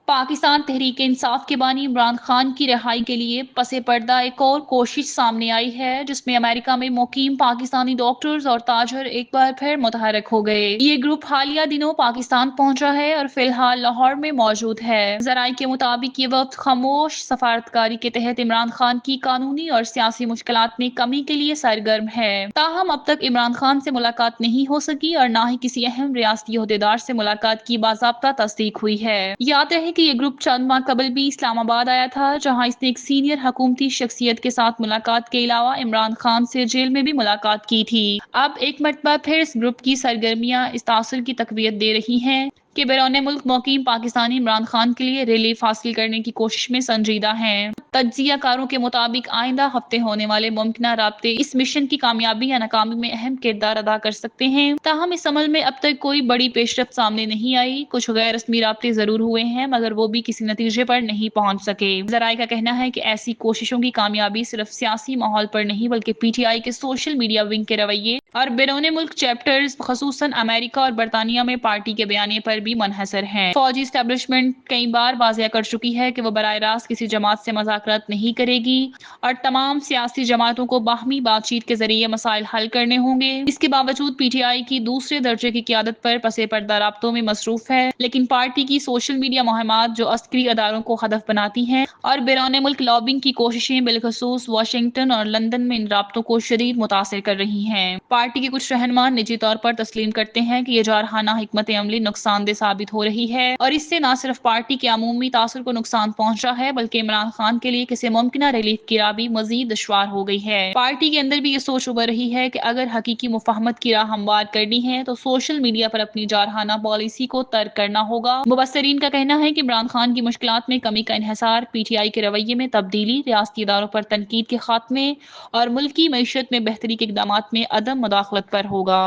پاکستان تحریک انصاف کے بانی عمران خان کی رہائی کے لیے پس پردہ ایک اور کوشش سامنے آئی ہے، جس میں امریکہ میں مقیم پاکستانی ڈاکٹرز اور تاجر ایک بار پھر متحرک ہو گئے۔ یہ گروپ حالیہ دنوں پاکستان پہنچا ہے اور فی الحال لاہور میں موجود ہے۔ ذرائع کے مطابق یہ وفد خاموش سفارتکاری کے تحت عمران خان کی قانونی اور سیاسی مشکلات میں کمی کے لیے سرگرم ہے۔ تاہم اب تک عمران خان سے ملاقات نہیں ہو سکی اور نہ ہی کسی اہم ریاستی عہدیدار سے ملاقات کی باضابطہ تصدیق ہوئی ہے۔ یاد رہے کہ یہ گروپ چند ماہ قبل بھی اسلام آباد آیا تھا، جہاں اس نے ایک سینئر حکومتی شخصیت کے ساتھ ملاقات کے علاوہ عمران خان سے جیل میں بھی ملاقات کی تھی۔ اب ایک مرتبہ پھر اس گروپ کی سرگرمیاں اس تاثر کی تقویت دے رہی ہیں کہ بیرون ملک مقیم پاکستانی عمران خان کے لیے ریلیف حاصل کرنے کی کوشش میں سنجیدہ ہیں۔ تجزیہ کاروں کے مطابق آئندہ ہفتے ہونے والے ممکنہ رابطے اس مشن کی کامیابی یا ناکامی میں اہم کردار ادا کر سکتے ہیں۔ تاہم اس عمل میں اب تک کوئی بڑی پیش رفت سامنے نہیں آئی۔ کچھ غیر رسمی رابطے ضرور ہوئے ہیں، مگر وہ بھی کسی نتیجے پر نہیں پہنچ سکے۔ ذرائع کا کہنا ہے کہ ایسی کوششوں کی کامیابی صرف سیاسی ماحول پر نہیں بلکہ پی ٹی آئی کے سوشل میڈیا ونگ کے رویے اور بیرون ملک چیپٹرز خصوصاً امریکہ اور برطانیہ میں پارٹی کے بیانیے پر بھی منحصر ہیں۔ فوجی اسٹیبلشمنٹ کئی بار واضح کر چکی ہے کہ وہ براہ راست کسی جماعت سے مذاکرات نہیں کرے گی اور تمام سیاسی جماعتوں کو باہمی بات چیت کے ذریعے مسائل حل کرنے ہوں گے۔ اس کے باوجود پی ٹی آئی کی دوسرے درجے کی قیادت پر پس پردہ رابطوں میں مصروف ہے، لیکن پارٹی کی سوشل میڈیا مہمات جو عسکری اداروں کو ہدف بناتی ہیں اور بیرون ملک لابنگ کی کوششیں بالخصوص واشنگٹن اور لندن میں ان رابطوں کو شدید متاثر کر رہی ہیں۔ پارٹی کے کچھ رہنما نجی طور پر تسلیم کرتے ہیں کہ یہ جارحانہ حکمت عملی نقصان دہ ثابت ہو رہی ہے اور اس سے نہ صرف پارٹی کے عمومی تاثر کو نقصان پہنچا ہے بلکہ عمران خان کے لیے کسی ممکنہ ریلیف کی راہ بھی مزید دشوار ہو گئی ہے۔ پارٹی کے اندر بھی یہ سوچ ابھر رہی ہے کہ اگر حقیقی مفاہمت کی راہ ہموار کرنی ہے تو سوشل میڈیا پر اپنی جارحانہ پالیسی کو ترک کرنا ہوگا۔ مبصرین کا کہنا ہے کہ عمران خان کی مشکلات میں کمی کا انحصار پی ٹی آئی کے رویے میں تبدیلی، ریاستی اداروں پر تنقید کے خاتمے اور ملکی معیشت میں بہتری کے اقدامات میں عدم مداخلت پر ہوگا۔